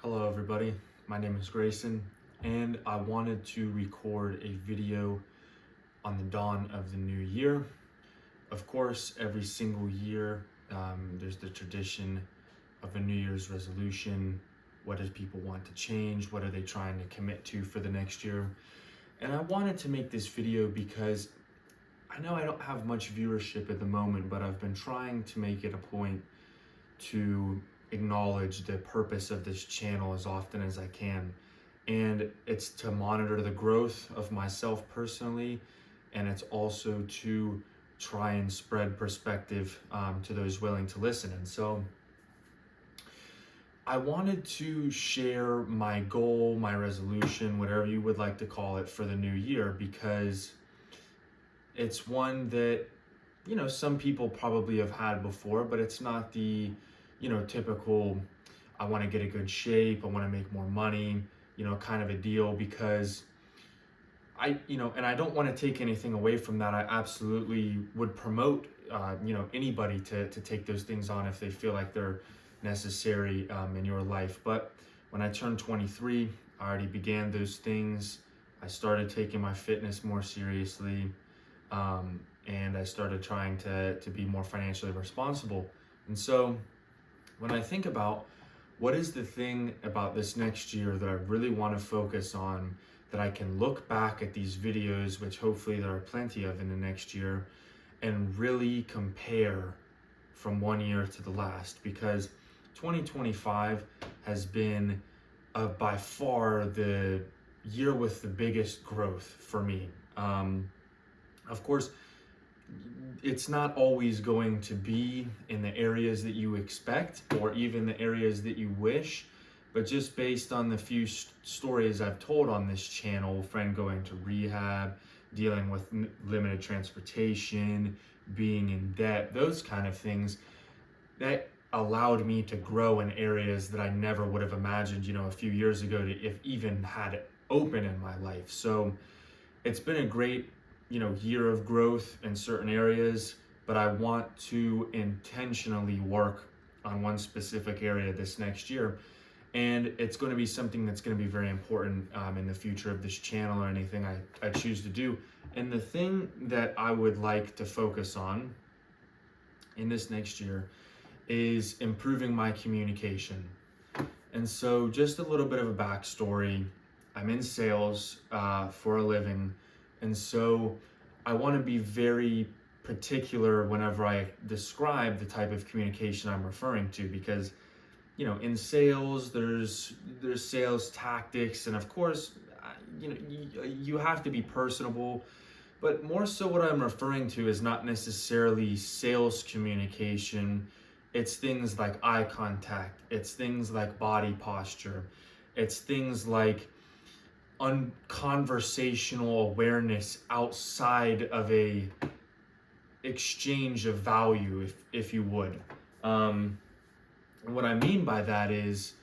Hello everybody, my name is Grayson and I wanted to record a video on the dawn of the new year. Of course, every single year there's the tradition of a New Year's resolution. What do people want to change? What are they trying to commit to for the next year? And I wanted to make this video because I know I don't have much viewership at the moment, but I've been trying to make it a point to acknowledge the purpose of this channel as often as I can. And it's to monitor the growth of myself personally, and it's also to try and spread perspective to those willing to listen. And so I wanted to share my goal, my resolution, whatever you would like to call it, for the new year, because it's one that, some people probably have had before, but it's not the, typical, I want to get a good shape, I want to make more money, kind of a deal, because and I don't want to take anything away from that. I absolutely would promote, anybody to take those things on if they feel like they're necessary in your life. But when I turned 23, I already began those things. I started taking my fitness more seriously, and I started trying to be more financially responsible. And so when I think about what is the thing about this next year that I really want to focus on, that I can look back at these videos, which hopefully there are plenty of in the next year, and really compare from one year to the last, because 2025 has been by far the year with the biggest growth for me. Of course, it's not always going to be in the areas that you expect or even the areas that you wish, but just based on the few stories I've told on this channel, friend going to rehab, dealing with limited transportation, being in debt, those kind of things, that allowed me to grow in areas that I never would have imagined, a few years ago to if even had it open in my life. So it's been a great year of growth in certain areas, but I want to intentionally work on one specific area this next year. And it's going to be something that's going to be very important in the future of this channel or anything I choose to do. And the thing that I would like to focus on in this next year is improving my communication. And so just a little bit of a backstory. I'm in sales for a living. And so I want to be very particular whenever I describe the type of communication I'm referring to, because, in sales, there's sales tactics, and of course, you have to be personable, but more so what I'm referring to is not necessarily sales communication. It's things like eye contact, it's things like body posture, it's things like conversational awareness outside of a exchange of value, if you would. What I mean by that is,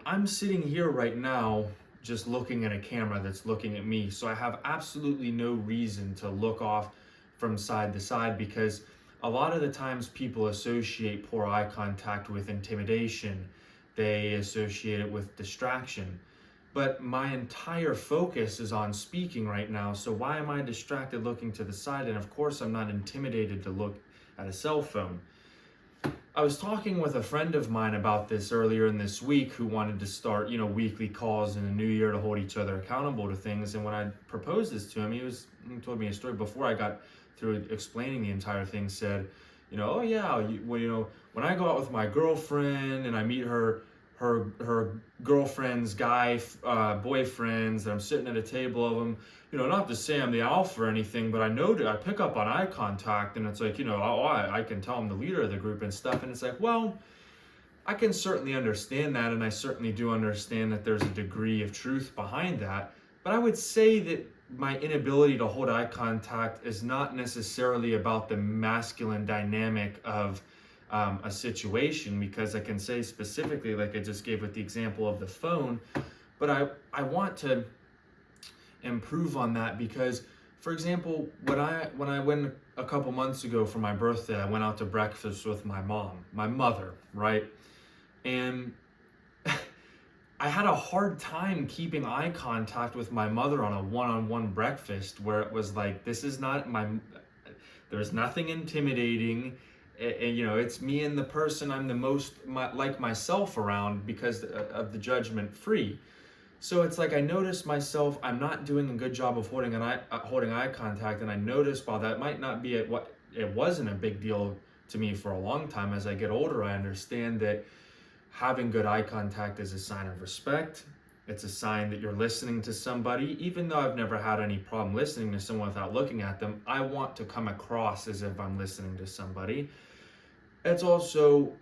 I'm sitting here right now just looking at a camera that's looking at me, so I have absolutely no reason to look off from side to side, because a lot of the times people associate poor eye contact with intimidation, they associate it with distraction. But my entire focus is on speaking right now, so why am I distracted looking to the side? And of course, I'm not intimidated to look at a cell phone. I was talking with a friend of mine about this earlier in this week, who wanted to start, weekly calls in the new year to hold each other accountable to things. And when I proposed this to him, he told me a story before I got through explaining the entire thing. Said, oh yeah, when I go out with my girlfriend and I meet her girlfriend's guy boyfriends, and I'm sitting at a table of them, not to say I'm the alpha or anything, but I pick up on eye contact, and it's like, I can tell I'm the leader of the group and stuff. And it's like, well, I can certainly understand that, and I certainly do understand that there's a degree of truth behind that. But I would say that my inability to hold eye contact is not necessarily about the masculine dynamic of a situation, because I can say specifically, like I just gave with the example of the phone, but I want to improve on that, because, for example, when I went a couple months ago for my birthday, I went out to breakfast with my mother, right? And I had a hard time keeping eye contact with my mother on a one-on-one breakfast where it was like, this is not my, there's nothing intimidating. And, it's me and the person I'm the most like myself around because of the judgment free. So it's like I noticed myself, I'm not doing a good job of holding eye contact, and I noticed while that might not be it wasn't a big deal to me for a long time. As I get older, I understand that having good eye contact is a sign of respect. It's a sign that you're listening to somebody. Even though I've never had any problem listening to someone without looking at them, I want to come across as if I'm listening to somebody. It's also,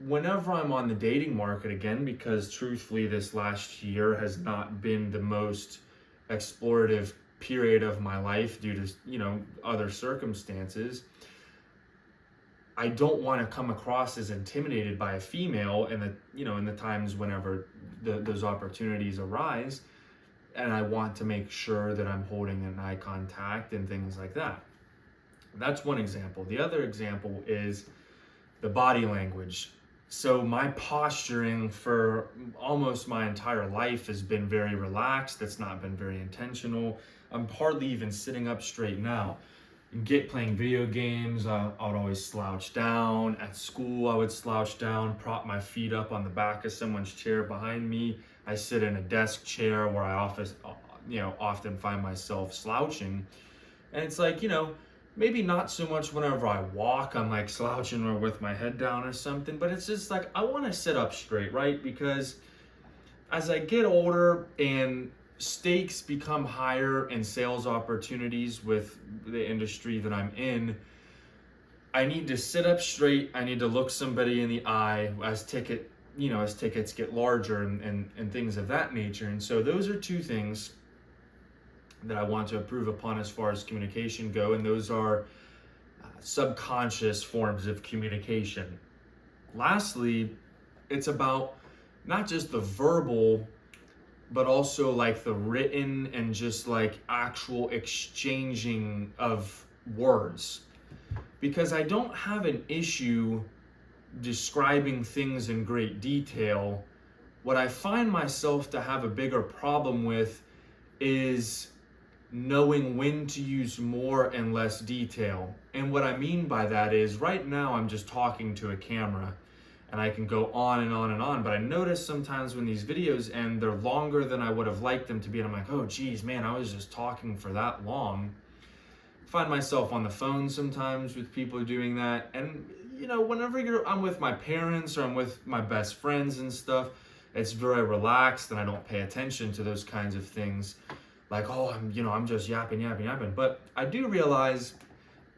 whenever I'm on the dating market again, because truthfully, this last year has not been the most explorative period of my life due to, other circumstances. I don't want to come across as intimidated by a female in the times whenever those opportunities arise. And I want to make sure that I'm holding an eye contact and things like that. That's one example. The other example is the body language. So my posturing for almost my entire life has been very relaxed. It's not been very intentional. I'm hardly even sitting up straight now. Playing video games, I would always slouch down. At school, I would slouch down, prop my feet up on the back of someone's chair behind me. I sit in a desk chair where I often find myself slouching. And it's like, maybe not so much whenever I walk, I'm like slouching or with my head down or something, but it's just like I want to sit up straight, right? Because as I get older and stakes become higher in sales opportunities with the industry that I'm in, I need to sit up straight. I need to look somebody in the eye as tickets get larger and things of that nature. And so those are two things that I want to improve upon as far as communication go, and those are subconscious forms of communication. Lastly, it's about not just the verbal, but also like the written and just like actual exchanging of words. Because I don't have an issue describing things in great detail. What I find myself to have a bigger problem with is knowing when to use more and less detail. And what I mean by that is right now I'm just talking to a camera and I can go on and on and on, but I notice sometimes when these videos end, they're longer than I would have liked them to be, and I'm like, oh geez, man, I was just talking for that long. I find myself on the phone sometimes with people doing that, and whenever I'm with my parents or I'm with my best friends and stuff, it's very relaxed and I don't pay attention to those kinds of things. Like, oh, I'm just yapping. But I do realize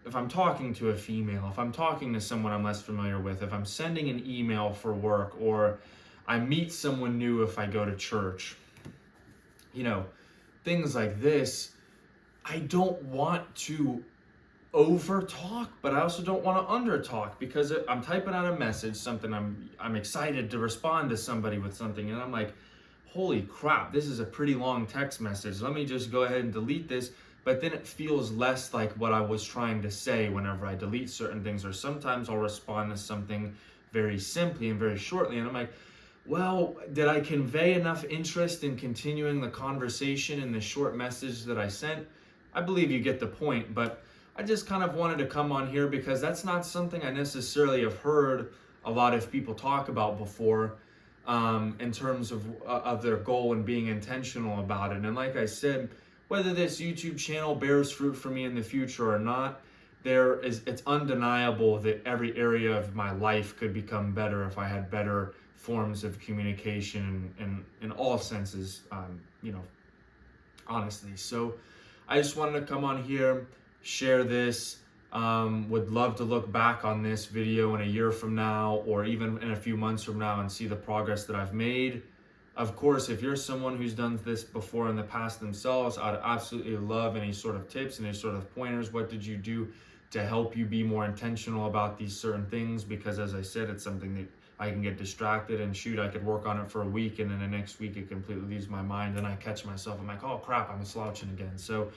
if I'm talking to a female, if I'm talking to someone I'm less familiar with, if I'm sending an email for work, or I meet someone new if I go to church, things like this, I don't want to over talk, but I also don't want to under talk, because I'm typing out a message, something I'm excited to respond to somebody with something, and I'm like, holy crap, this is a pretty long text message. Let me just go ahead and delete this. But then it feels less like what I was trying to say whenever I delete certain things, or sometimes I'll respond to something very simply and very shortly. And I'm like, well, did I convey enough interest in continuing the conversation in the short message that I sent? I believe you get the point, but I just kind of wanted to come on here because that's not something I necessarily have heard a lot of people talk about before. In terms of their goal and being intentional about it. And like I said, whether this YouTube channel bears fruit for me in the future or not, it's undeniable that every area of my life could become better if I had better forms of communication in all senses, honestly. So I just wanted to come on here, share this. Would love to look back on this video in a year from now, or even in a few months from now, and see the progress that I've made. Of course, if you're someone who's done this before in the past themselves, I'd absolutely love any sort of tips and any sort of pointers. What did you do to help you be more intentional about these certain things? Because as I said, it's something that I can get distracted, and shoot, I could work on it for a week, and then the next week it completely leaves my mind, and I catch myself, I'm like, oh crap, I'm slouching again. So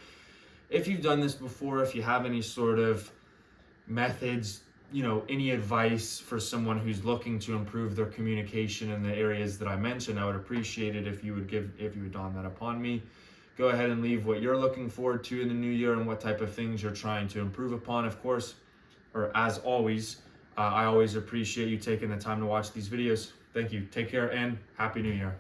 if you've done this before, if you have any sort of methods, any advice for someone who's looking to improve their communication in the areas that I mentioned, I would appreciate it if you would dawn that upon me. Go ahead and leave what you're looking forward to in the new year and what type of things you're trying to improve upon. Of course, or as always, I always appreciate you taking the time to watch these videos. Thank you. Take care and Happy New Year.